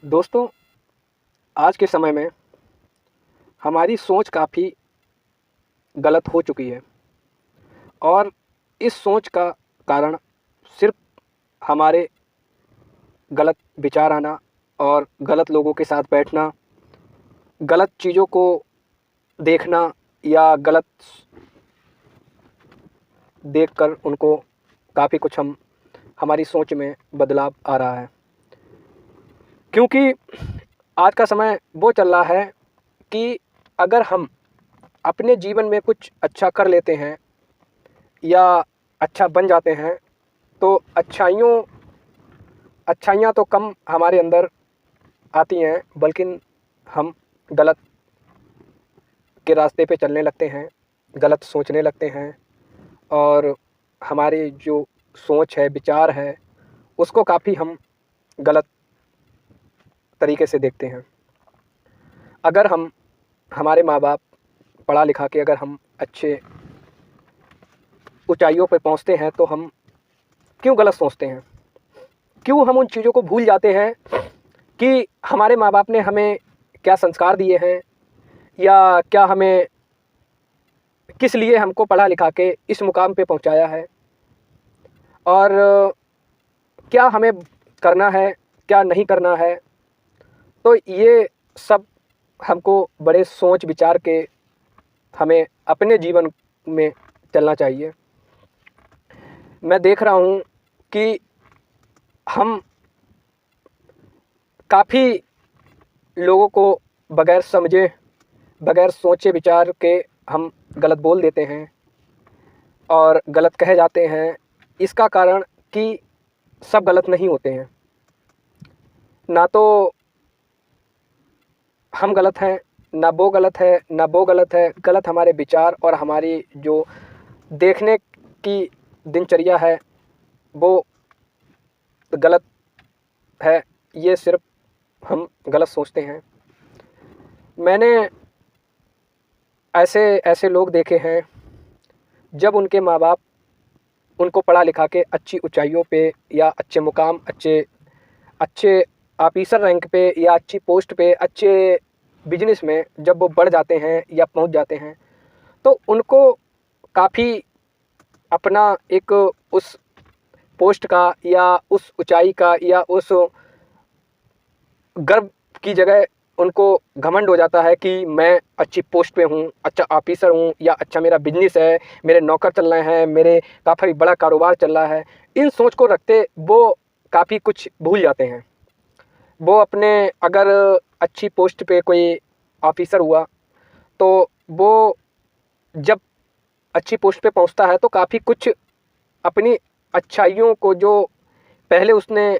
दोस्तों, आज के समय में हमारी सोच काफ़ी गलत हो चुकी है और इस सोच का कारण सिर्फ हमारे गलत विचार आना और गलत लोगों के साथ बैठना, गलत चीज़ों को देखना या गलत देखकर उनको काफ़ी कुछ हमारी सोच में बदलाव आ रहा है। क्योंकि आज का समय वो चल रहा है कि अगर हम अपने जीवन में कुछ अच्छा कर लेते हैं या अच्छा बन जाते हैं तो अच्छाइयाँ तो कम हमारे अंदर आती हैं, बल्कि हम गलत के रास्ते पे चलने लगते हैं, गलत सोचने लगते हैं और हमारी जो सोच है, विचार है, उसको काफ़ी हम गलत तरीके से देखते हैं। अगर हमारे माँ बाप पढ़ा लिखा के अगर हम अच्छे ऊंचाइयों पे पहुंचते हैं तो हम क्यों गलत सोचते हैं? क्यों हम उन चीज़ों को भूल जाते हैं कि हमारे माँ बाप ने हमें क्या संस्कार दिए हैं या क्या हमें किस लिए हमको पढ़ा लिखा के इस मुकाम पे पहुंचाया है और क्या हमें करना है, क्या नहीं करना है। तो ये सब हमको बड़े सोच विचार के हमें अपने जीवन में चलना चाहिए। मैं देख रहा हूँ कि हम काफ़ी लोगों को बगैर समझे, बगैर सोचे विचार के हम गलत बोल देते हैं और गलत कहे जाते हैं। इसका कारण कि सब गलत नहीं होते हैं, ना तो हम गलत हैं, ना वो गलत है, ना वो गलत है। गलत हमारे विचार और हमारी जो देखने की दिनचर्या है वो गलत है। ये सिर्फ हम गलत सोचते हैं। मैंने ऐसे ऐसे लोग देखे हैं जब उनके माँ बाप उनको पढ़ा लिखा के अच्छी ऊंचाइयों पे या अच्छे मुकाम, अच्छे अच्छे ऑफिसर रैंक पे या अच्छी पोस्ट पे, अच्छे बिजनेस में जब वो बढ़ जाते हैं या पहुंच जाते हैं तो उनको काफ़ी अपना एक उस पोस्ट का या उस ऊंचाई का या उस गर्व की जगह उनको घमंड हो जाता है कि मैं अच्छी पोस्ट पे हूँ, अच्छा ऑफिसर हूँ या अच्छा मेरा बिजनेस है, मेरे नौकर चल रहे हैं, मेरे काफ़ी बड़ा कारोबार चल रहा है। इन सोच को रखते वो काफ़ी कुछ भूल जाते हैं। वो अपने अगर अच्छी पोस्ट पे कोई ऑफिसर हुआ तो वो जब अच्छी पोस्ट पे पहुंचता है तो काफ़ी कुछ अपनी अच्छाइयों को जो पहले उसने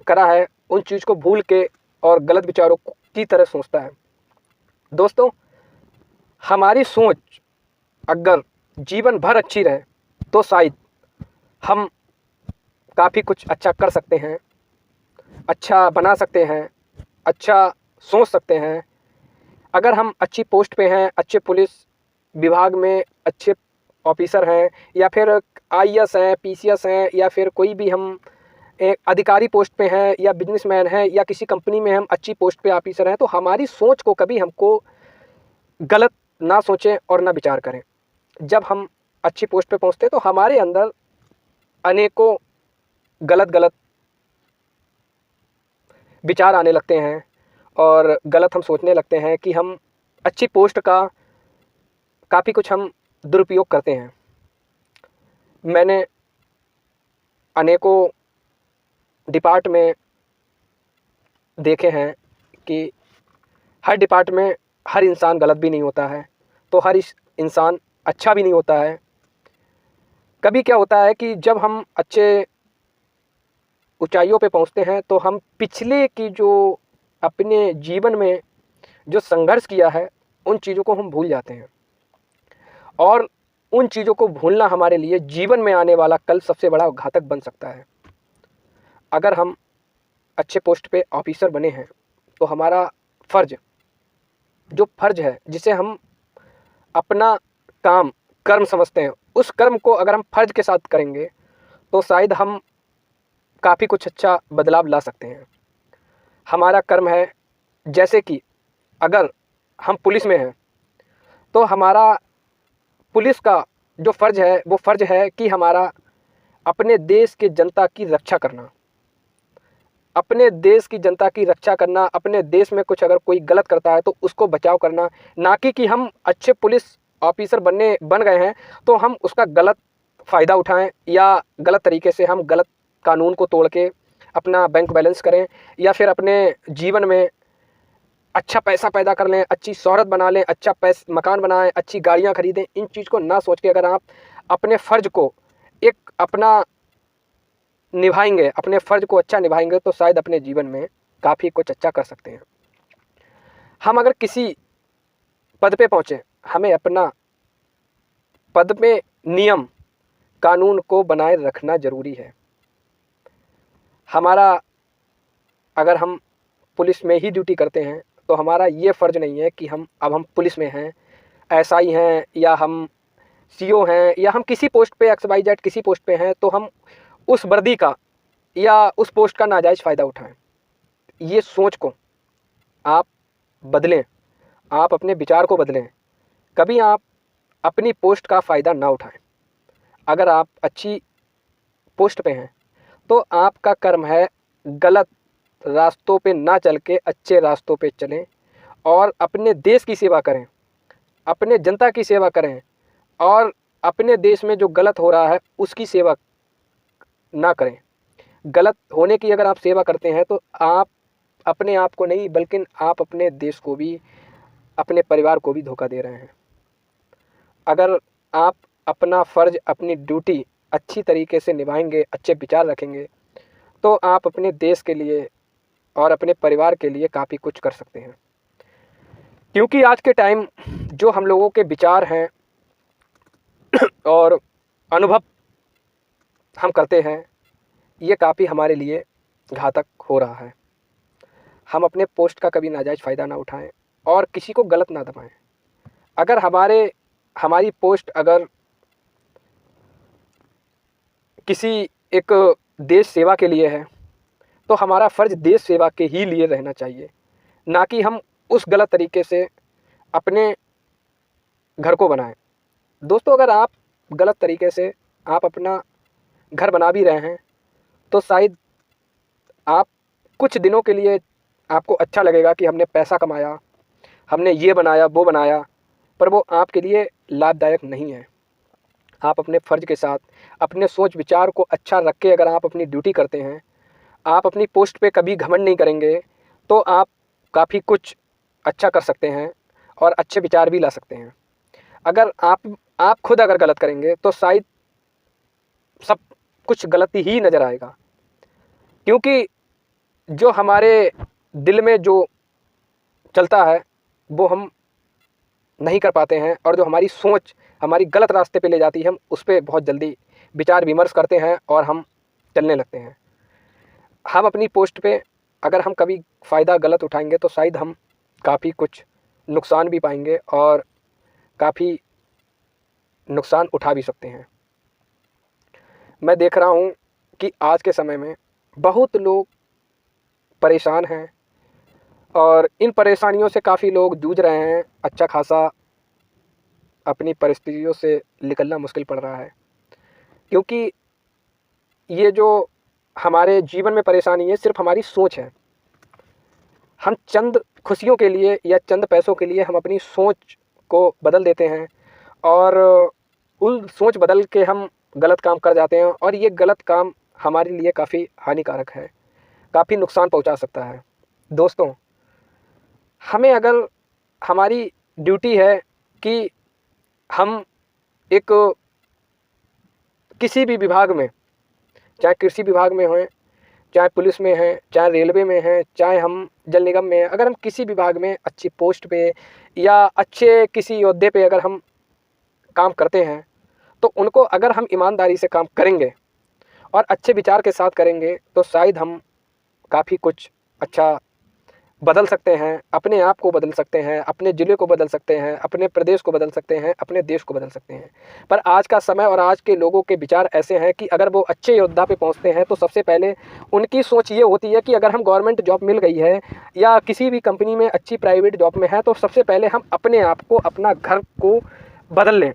करा है उन चीज़ को भूल के और गलत विचारों की तरह सोचता है। दोस्तों, हमारी सोच अगर जीवन भर अच्छी रहे तो शायद हम काफ़ी कुछ अच्छा कर सकते हैं, अच्छा बना सकते हैं, अच्छा सोच सकते हैं। अगर हम अच्छी पोस्ट पे हैं, अच्छे पुलिस विभाग में अच्छे ऑफिसर हैं या फिर आईएएस हैं, पीसीएस हैं या फिर कोई भी हम एक अधिकारी पोस्ट पे हैं या बिजनेसमैन हैं या किसी कंपनी में हम अच्छी पोस्ट पे ऑफिसर हैं, तो हमारी सोच को कभी हमको गलत ना सोचें और ना विचार करें। जब हम अच्छी पोस्ट पे पहुंचते हैं तो हमारे अंदर अनेकों गलत गलत विचार आने लगते हैं और गलत हम सोचने लगते हैं कि हम अच्छी पोस्ट का काफ़ी कुछ हम दुरुपयोग करते हैं। मैंने अनेकों डिपार्ट में देखे हैं कि हर डिपार्ट में हर इंसान गलत भी नहीं होता है, तो हर इंसान अच्छा भी नहीं होता है। कभी क्या होता है कि जब हम अच्छे ऊंचाइयों पे पहुंचते हैं तो हम पिछले की जो अपने जीवन में जो संघर्ष किया है उन चीज़ों को हम भूल जाते हैं और उन चीज़ों को भूलना हमारे लिए जीवन में आने वाला कल सबसे बड़ा घातक बन सकता है। अगर हम अच्छे पोस्ट पे ऑफिसर बने हैं तो हमारा फ़र्ज, जो फ़र्ज है जिसे हम अपना काम कर्म समझते हैं, उस कर्म को अगर हम फ़र्ज के साथ करेंगे तो शायद हम काफ़ी कुछ अच्छा बदलाव ला सकते हैं। हमारा कर्म है। जैसे कि अगर हम पुलिस में हैं तो हमारा पुलिस का जो फ़र्ज़ है वो फ़र्ज़ है कि हमारा अपने देश की जनता की रक्षा करना, अपने देश की जनता की रक्षा करना, अपने देश में कुछ अगर कोई गलत करता है तो उसको बचाव करना। ना कि हम अच्छे पुलिस ऑफिसर बन गए हैं तो हम उसका गलत फ़ायदा उठाएं या गलत तरीके से हम गलत कानून को तोड़ के अपना बैंक बैलेंस करें या फिर अपने जीवन में अच्छा पैसा पैदा कर लें, अच्छी शोहरत बना लें, अच्छा मकान बनाएं, अच्छी गाड़ियां खरीदें। इन चीज़ को ना सोच के अगर आप अपने फ़र्ज़ को एक अपना निभाएंगे, अपने फ़र्ज़ को अच्छा निभाएंगे तो शायद अपने जीवन में काफ़ी कुछ अच्छा कर सकते हैं। हम अगर किसी पद पे पहुँचे, हमें अपना पद में नियम कानून को बनाए रखना ज़रूरी है। हमारा अगर हम पुलिस में ही ड्यूटी करते हैं तो हमारा ये फ़र्ज़ नहीं है कि हम पुलिस में हैं, एसआई हैं या हम सीओ हैं या हम किसी पोस्ट पे XYZ किसी पोस्ट पे हैं तो हम उस वर्दी का या उस पोस्ट का नाजायज़ फ़ायदा उठाएं। ये सोच को आप बदलें, आप अपने विचार को बदलें। कभी आप अपनी पोस्ट का फ़ायदा ना उठाएं। अगर आप अच्छी पोस्ट पे हैं तो आपका कर्म है गलत रास्तों पे ना चल के अच्छे रास्तों पे चलें और अपने देश की सेवा करें, अपने जनता की सेवा करें और अपने देश में जो गलत हो रहा है उसकी सेवा ना करें। गलत होने की अगर आप सेवा करते हैं तो आप अपने आप को नहीं बल्कि आप अपने देश को भी, अपने परिवार को भी धोखा दे रहे हैं। अगर आप अपना फ़र्ज़, अपनी ड्यूटी अच्छी तरीके से निभाएंगे, अच्छे विचार रखेंगे तो आप अपने देश के लिए और अपने परिवार के लिए काफ़ी कुछ कर सकते हैं। क्योंकि आज के टाइम जो हम लोगों के विचार हैं और अनुभव हम करते हैं ये काफ़ी हमारे लिए घातक हो रहा है। हम अपने पोस्ट का कभी नाजायज़ फ़ायदा ना उठाएं और किसी को गलत ना दबाएं। अगर हमारी पोस्ट अगर किसी एक देश सेवा के लिए है तो हमारा फ़र्ज़ देश सेवा के ही लिए रहना चाहिए, ना कि हम उस गलत तरीके से अपने घर को बनाएं। दोस्तों, अगर आप गलत तरीके से आप अपना घर बना भी रहे हैं तो शायद आप कुछ दिनों के लिए आपको अच्छा लगेगा कि हमने पैसा कमाया, हमने ये बनाया वो बनाया, पर वो आपके लिए लाभदायक नहीं है। आप अपने फ़र्ज़ के साथ अपने सोच विचार को अच्छा रख के अगर आप अपनी ड्यूटी करते हैं, आप अपनी पोस्ट पे कभी घमंड नहीं करेंगे तो आप काफ़ी कुछ अच्छा कर सकते हैं और अच्छे विचार भी ला सकते हैं। अगर आप खुद अगर गलत करेंगे तो शायद सब कुछ गलती ही नज़र आएगा। क्योंकि जो हमारे दिल में जो चलता है वो हम नहीं कर पाते हैं और जो हमारी सोच हमारी गलत रास्ते पे ले जाती है हम उस पे बहुत जल्दी विचार विमर्श करते हैं और हम चलने लगते हैं। हम अपनी पोस्ट पे अगर हम कभी फ़ायदा गलत उठाएंगे तो शायद हम काफ़ी कुछ नुकसान भी पाएंगे और काफ़ी नुकसान उठा भी सकते हैं। मैं देख रहा हूँ कि आज के समय में बहुत लोग परेशान हैं और इन परेशानियों से काफ़ी लोग जूझ रहे हैं। अच्छा खासा अपनी परिस्थितियों से निकलना मुश्किल पड़ रहा है, क्योंकि ये जो हमारे जीवन में परेशानी है सिर्फ हमारी सोच है। हम चंद खुशियों के लिए या चंद पैसों के लिए हम अपनी सोच को बदल देते हैं और उन सोच बदल के हम गलत काम कर जाते हैं और ये गलत काम हमारे लिए काफ़ी हानिकारक है, काफ़ी नुकसान पहुंचा सकता है। दोस्तों, हमें अगर हमारी ड्यूटी है कि हम एक किसी भी विभाग में, चाहे कृषि विभाग में हों, चाहे पुलिस में हैं, चाहे रेलवे में हैं, चाहे हम जल निगम में हैं, अगर हम किसी विभाग में अच्छी पोस्ट पे या अच्छे किसी ओहदे पे अगर हम काम करते हैं तो उनको अगर हम ईमानदारी से काम करेंगे और अच्छे विचार के साथ करेंगे तो शायद हम काफ़ी कुछ अच्छा बदल सकते हैं, अपने आप को बदल सकते हैं, अपने ज़िले को बदल सकते हैं, अपने प्रदेश को बदल सकते हैं, अपने देश को बदल सकते हैं। पर आज का समय और आज के लोगों के विचार ऐसे हैं कि अगर वो अच्छे योद्धा पे पहुंचते हैं तो सबसे पहले उनकी सोच ये होती है कि अगर हम गवर्नमेंट जॉब मिल गई है या किसी भी कंपनी में अच्छी प्राइवेट जॉब में है तो सबसे पहले हम अपने आप को, अपना घर को बदल लें,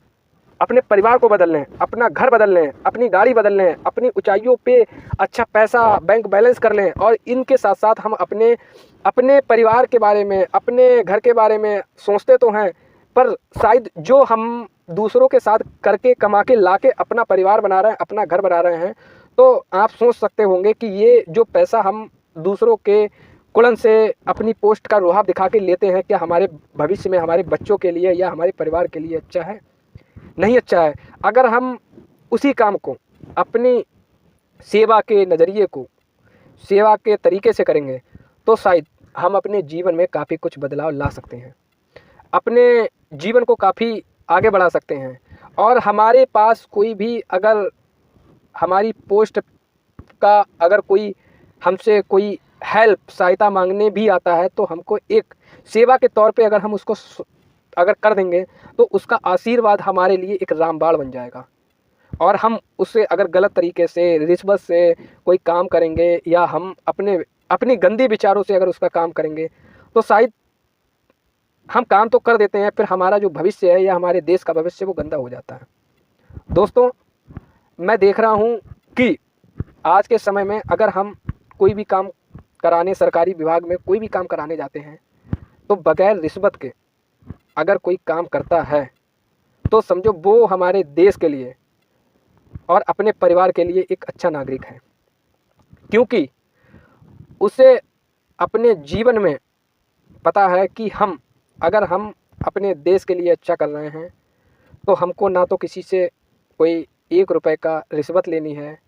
अपने परिवार को बदल लें, अपना घर बदल लें, अपनी गाड़ी बदल लें, अपनी ऊंचाइयों पे अच्छा पैसा बैंक बैलेंस कर लें। और इनके साथ साथ हम अपने अपने परिवार के बारे में, अपने घर के बारे में सोचते तो हैं, पर शायद जो हम दूसरों के साथ करके कमा के ला के अपना परिवार बना रहे हैं, अपना घर बना रहे हैं, तो आप सोच सकते होंगे कि ये जो पैसा हम दूसरों के कुलन से अपनी पोस्ट का रुहाब दिखा के लेते हैं, क्या हमारे भविष्य में हमारे बच्चों के लिए या हमारे परिवार के लिए अच्छा है? नहीं अच्छा है। अगर हम उसी काम को अपनी सेवा के नज़रिए को, सेवा के तरीके से करेंगे तो शायद हम अपने जीवन में काफ़ी कुछ बदलाव ला सकते हैं, अपने जीवन को काफ़ी आगे बढ़ा सकते हैं। और हमारे पास कोई भी अगर हमारी पोस्ट का अगर कोई हमसे कोई हेल्प सहायता मांगने भी आता है तो हमको एक सेवा के तौर पे अगर हम उसको अगर कर देंगे तो उसका आशीर्वाद हमारे लिए एक रामबाण बन जाएगा। और हम उससे अगर गलत तरीके से रिश्वत से कोई काम करेंगे या हम अपनी गंदे विचारों से अगर उसका काम करेंगे तो शायद हम काम तो कर देते हैं, फिर हमारा जो भविष्य है या हमारे देश का भविष्य वो गंदा हो जाता है। दोस्तों, मैं देख रहा हूँ कि आज के समय में अगर हम कोई भी काम कराने, सरकारी विभाग में कोई भी काम कराने जाते हैं तो बगैर रिश्वत के अगर कोई काम करता है तो समझो वो हमारे देश के लिए और अपने परिवार के लिए एक अच्छा नागरिक है, क्योंकि उसे अपने जीवन में पता है कि अगर हम अपने देश के लिए अच्छा कर रहे हैं तो हमको ना तो किसी से कोई 1 रुपए का रिश्वत लेनी है,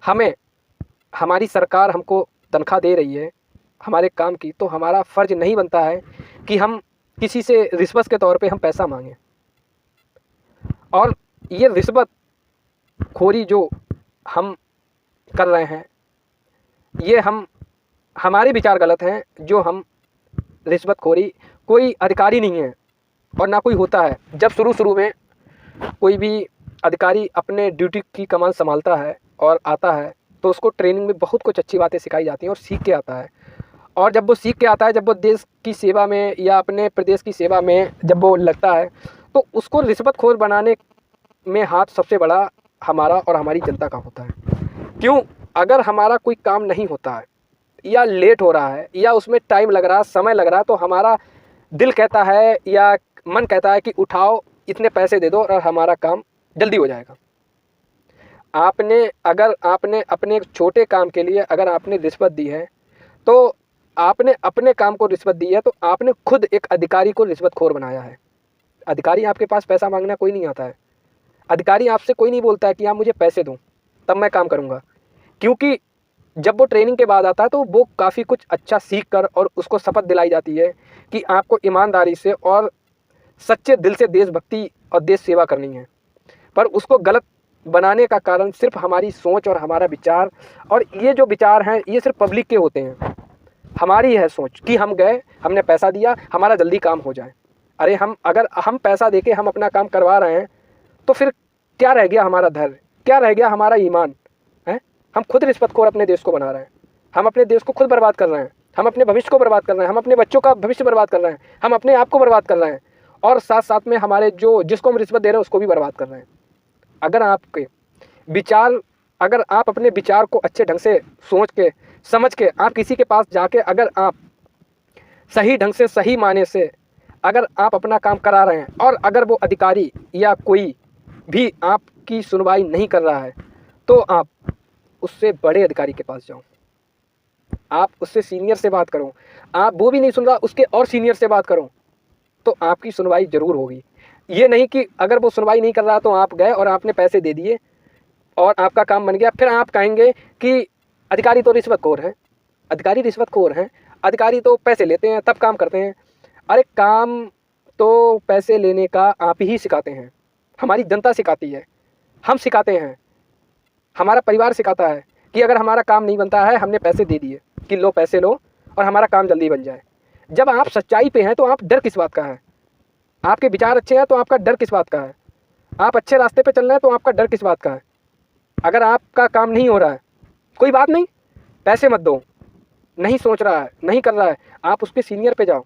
हमें हमारी सरकार हमको तनख्वाह दे रही है हमारे काम की, तो हमारा फ़र्ज़ नहीं बनता है कि हम किसी से रिश्वत के तौर पे हम पैसा मांगें। और ये रिश्वत खोरी जो हम कर रहे हैं, ये हमारे विचार गलत हैं। जो हम रिश्वत खोरी, कोई अधिकारी नहीं है और ना कोई होता है। जब शुरू में कोई भी अधिकारी अपने ड्यूटी की कमान संभालता है और आता है तो उसको ट्रेनिंग में बहुत कुछ अच्छी बातें सिखाई जाती हैं और सीख के आता है। और जब वो सीख के आता है, जब वो देश की सेवा में या अपने प्रदेश की सेवा में जब वो लगता है तो उसको रिश्वतखोर बनाने में हाथ सबसे बड़ा हमारा और हमारी जनता का होता है। क्यों? अगर हमारा कोई काम नहीं होता है या लेट हो रहा है या उसमें टाइम लग रहा है, समय लग रहा है, तो हमारा दिल कहता है या मन कहता है कि उठाओ, इतने पैसे दे दो और हमारा काम जल्दी हो जाएगा। अगर आपने अपने एक छोटे काम के लिए अगर आपने रिश्वत दी है तो आपने अपने काम को रिश्वत दी है, तो आपने खुद एक अधिकारी को रिश्वतखोर बनाया है। अधिकारी आपके पास पैसा मांगना कोई नहीं आता है। अधिकारी आपसे कोई नहीं बोलता है कि आप मुझे पैसे दो तब मैं काम करूँगा, क्योंकि जब वो ट्रेनिंग के बाद आता है तो वो काफ़ी कुछ अच्छा सीख कर और उसको शपथ दिलाई जाती है कि आपको ईमानदारी से और सच्चे दिल से देशभक्ति और देश सेवा करनी है। पर उसको गलत बनाने का कारण सिर्फ हमारी सोच और हमारा विचार, और ये जो विचार हैं ये सिर्फ पब्लिक के होते हैं। हमारी है सोच कि हम गए, हमने पैसा दिया, हमारा जल्दी काम हो जाए। अरे अगर हम पैसा देके हम अपना काम करवा रहे हैं तो फिर क्या रह गया हमारा धैर्य, क्या रह गया हमारा ईमान है? हम खुद रिश्वतखोर अपने देश को बना रहे हैं, हम अपने देश को खुद बर्बाद कर रहे हैं, हम अपने भविष्य को बर्बाद कर रहे हैं, हम अपने बच्चों का भविष्य बर्बाद कर रहे हैं, हम अपने आप को बर्बाद कर रहे हैं और साथ साथ में हमारे जिसको हम रिश्वत दे रहे हैं उसको भी बर्बाद कर रहे हैं। अगर आप अपने विचार को अच्छे ढंग से सोच के समझ के आप किसी के पास जाके अगर आप सही ढंग से, सही माने से अगर आप अपना काम करा रहे हैं और अगर वो अधिकारी या कोई भी आपकी सुनवाई नहीं कर रहा है तो आप उससे बड़े अधिकारी के पास जाओ, आप उससे सीनियर से बात करो। आप वो भी नहीं सुन रहा, उसके और सीनियर से बात करो तो आपकी सुनवाई ज़रूर होगी। ये नहीं कि अगर वो सुनवाई नहीं कर रहा तो आप गए और आपने पैसे दे दिए और आपका काम बन गया, फिर आप कहेंगे कि अधिकारी तो रिश्वतखोर हैं, अधिकारी रिश्वतखोर हैं, अधिकारी तो पैसे लेते हैं तब काम करते हैं। अरे काम तो पैसे लेने का आप ही सिखाते हैं, हमारी जनता सिखाती है, हम सिखाते हैं, हमारा परिवार सिखाता है कि अगर हमारा काम नहीं बनता है, हमने पैसे दे दिए कि लो पैसे लो और हमारा काम जल्दी बन जाए। जब आप सच्चाई पे हैं तो आप डर किस बात का है? आपके विचार अच्छे हैं तो आपका डर किस बात का है? आप अच्छे रास्ते पे चल रहे हैं तो आपका डर किस बात का है? अगर आपका काम नहीं हो रहा है, कोई बात नहीं, पैसे मत दो, नहीं सोच रहा है, नहीं कर रहा है, आप उसके सीनियर पे जाओ,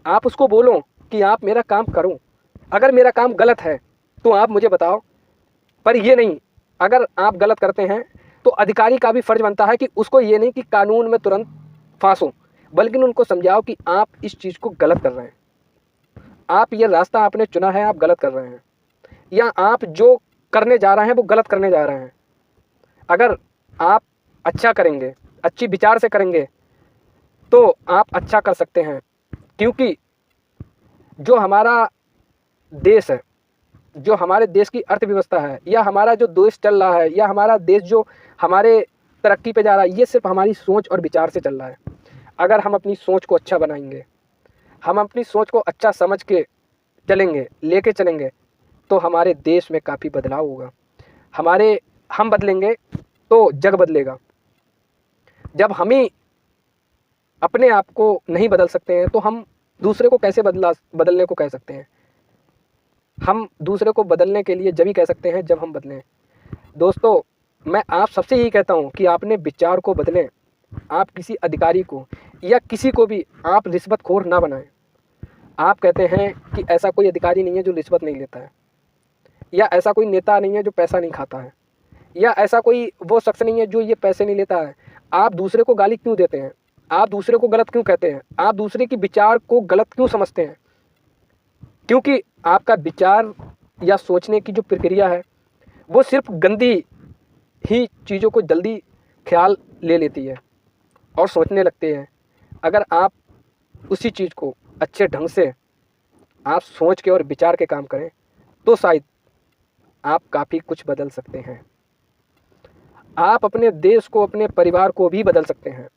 आप उसको बोलो कि आप मेरा काम करो, अगर मेरा काम गलत है तो आप मुझे बताओ। पर ये नहीं, अगर आप गलत करते हैं तो अधिकारी का भी फर्ज बनता है कि उसको ये नहीं कि कानून में तुरंत फांसो, बल्कि उनको समझाओ कि आप इस चीज़ को गलत कर रहे हैं, आप ये रास्ता आपने चुना है, आप गलत कर रहे हैं, या आप जो करने जा रहे हैं वो गलत करने जा रहे हैं। अगर आप अच्छा करेंगे, अच्छी विचार से करेंगे तो आप अच्छा कर सकते हैं, क्योंकि जो हमारा देश है, जो हमारे देश की अर्थव्यवस्था है, या हमारा जो देश चल रहा है, या हमारा देश जो हमारे तरक्की पे जा रहा है, ये सिर्फ हमारी सोच और विचार से चल रहा है। अगर हम अपनी सोच को अच्छा बनाएंगे, हम अपनी सोच को अच्छा समझ के चलेंगे, लेके चलेंगे, तो हमारे देश में काफ़ी बदलाव होगा। हम बदलेंगे तो जग बदलेगा। जब हम ही अपने आप को नहीं बदल सकते हैं तो हम दूसरे को कैसे बदलने को कह सकते हैं? हम दूसरे को बदलने के लिए जब ही कह सकते हैं जब हम बदलें। दोस्तों, मैं आप सबसे यही कहता हूँ कि आपने विचार को बदलें। आप किसी अधिकारी को या किसी को भी आप रिश्वतखोर ना बनाएं। आप कहते हैं कि ऐसा कोई अधिकारी नहीं है जो रिश्वत नहीं लेता है, या ऐसा कोई नेता नहीं है जो पैसा नहीं खाता है, या ऐसा कोई वो शख्स नहीं है जो ये पैसे नहीं लेता है। आप दूसरे को गाली क्यों देते हैं? आप दूसरे को गलत क्यों कहते हैं? आप दूसरे की विचार को गलत क्यों समझते हैं? क्योंकि आपका विचार या सोचने की जो प्रक्रिया है वो सिर्फ गंदी ही चीज़ों को जल्दी ख्याल ले लेती है और सोचने लगते हैं। अगर आप उसी चीज़ को अच्छे ढंग से आप सोच के और विचार के काम करें तो शायद आप काफ़ी कुछ बदल सकते हैं। आप अपने देश को, अपने परिवार को भी बदल सकते हैं।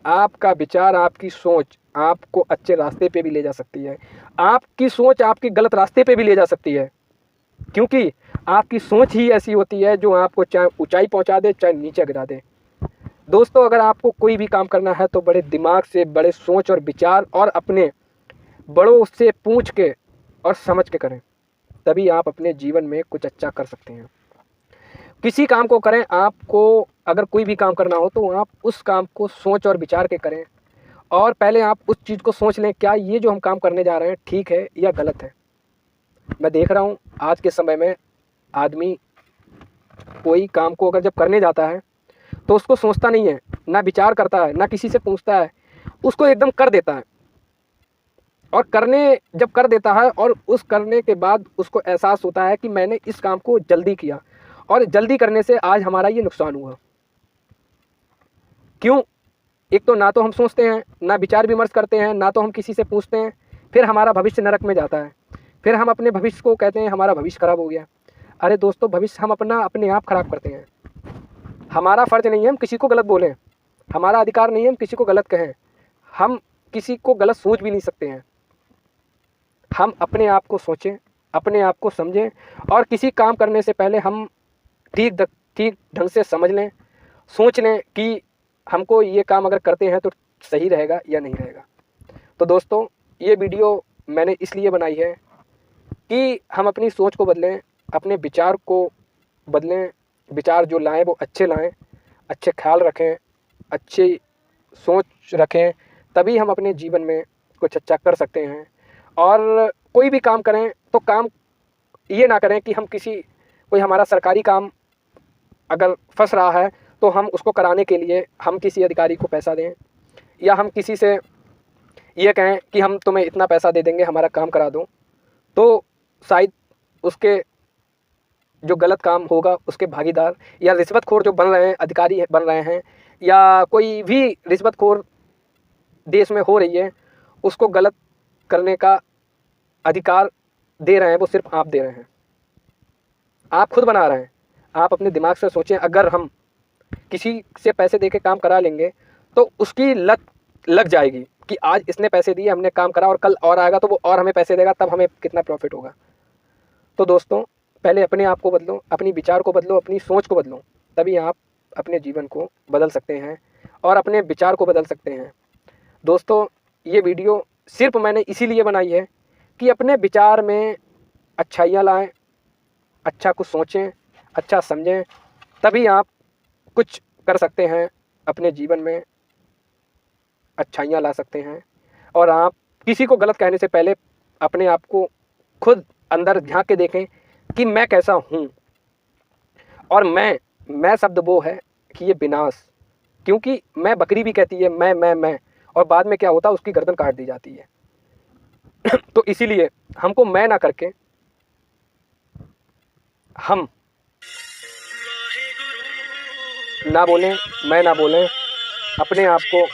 आपका विचार, आपकी सोच आपको अच्छे रास्ते पे भी ले जा सकती है। आपकी सोच आपकी गलत रास्ते पे भी ले जा सकती है, क्योंकि आपकी सोच ही ऐसी होती है जो आपको चाहे ऊंचाई पहुंचा दे, चाहे नीचे गिरा दे। दोस्तों, अगर आपको कोई भी काम करना है तो बड़े दिमाग से, बड़े सोच और विचार और अपने बड़ों से पूछ के और समझ के करें, तभी आप अपने जीवन में कुछ अच्छा कर सकते हैं। किसी काम को करें, आपको अगर कोई भी काम करना हो तो आप उस काम को सोच और विचार के करें, और पहले आप उस चीज़ को सोच लें, क्या ये जो हम काम करने जा रहे हैं ठीक है या गलत है। मैं देख रहा हूँ आज के समय में आदमी कोई काम को अगर जब करने जाता है तो उसको सोचता नहीं है, ना विचार करता है, ना किसी से पूछता है, उसको एकदम कर देता है। और जब कर देता है और उस करने के बाद उसको एहसास होता है कि मैंने इस काम को जल्दी किया, और जल्दी करने से आज हमारा ये नुकसान हुआ। क्यों? एक तो ना तो हम सोचते हैं, ना विचार विमर्श करते हैं, ना तो हम किसी से पूछते हैं, फिर हमारा भविष्य नरक में जाता है। फिर हम अपने भविष्य को कहते हैं हमारा भविष्य खराब हो गया। अरे दोस्तों, भविष्य हम अपने आप खराब करते हैं। हमारा फ़र्ज नहीं है हम किसी को गलत बोलें, हमारा अधिकार नहीं है हम किसी को गलत कहें, हम किसी को गलत सोच भी नहीं सकते हैं। हम अपने आप को सोचें, अपने आप को समझें, और किसी काम करने से पहले हम ठीक ढंग से समझ लें, सोच लें कि हमको ये काम अगर करते हैं तो सही रहेगा या नहीं रहेगा। तो दोस्तों, ये वीडियो मैंने इसलिए बनाई है कि हम अपनी सोच को बदलें, अपने विचार को बदलें, विचार जो लाएं वो अच्छे लाएं, अच्छे ख्याल रखें, अच्छी सोच रखें, तभी हम अपने जीवन में कुछ अच्छा कर सकते हैं। और कोई भी काम करें तो काम ये ना करें कि हम कोई हमारा सरकारी काम अगर फंस रहा है तो हम उसको कराने के लिए हम किसी अधिकारी को पैसा दें, या हम किसी से ये कहें कि हम तुम्हें इतना पैसा दे देंगे, हमारा काम करा दो। तो शायद उसके जो गलत काम होगा उसके भागीदार या रिश्वतखोर जो बन रहे हैं, अधिकारी बन रहे हैं, या कोई भी रिश्वतखोर देश में हो रही है, उसको गलत करने का अधिकार दे रहे हैं वो सिर्फ आप दे रहे हैं, आप खुद बना रहे हैं। आप अपने दिमाग से सोचें, अगर हम किसी से पैसे दे के काम करा लेंगे तो उसकी लत लग जाएगी कि आज इसने पैसे दिए, हमने काम करा, और कल और आएगा तो वो और हमें पैसे देगा, तब हमें कितना प्रॉफिट होगा। तो दोस्तों, पहले अपने आप को बदलो, अपनी विचार को बदलो, अपनी सोच को बदलो, तभी आप अपने जीवन को बदल सकते हैं और अपने विचार को बदल सकते हैं। दोस्तों, ये वीडियो सिर्फ मैंने इसीलिए बनाई है कि अपने विचार में अच्छाइयाँ लाएं, अच्छा कुछ सोचें, अच्छा समझें, तभी आप कुछ कर सकते हैं अपने जीवन में, अच्छाइयाँ ला सकते हैं। और आप किसी को गलत कहने से पहले अपने आप को खुद अंदर झांक के देखें कि मैं कैसा हूँ। और मैं शब्द वो है कि ये विनाश, क्योंकि मैं बकरी भी कहती है मैं, और बाद में क्या होता है, उसकी गर्दन काट दी जाती है। तो इसीलिए हमको मैं ना करके हम ना बोलें, मैं ना बोलें, अपने आप को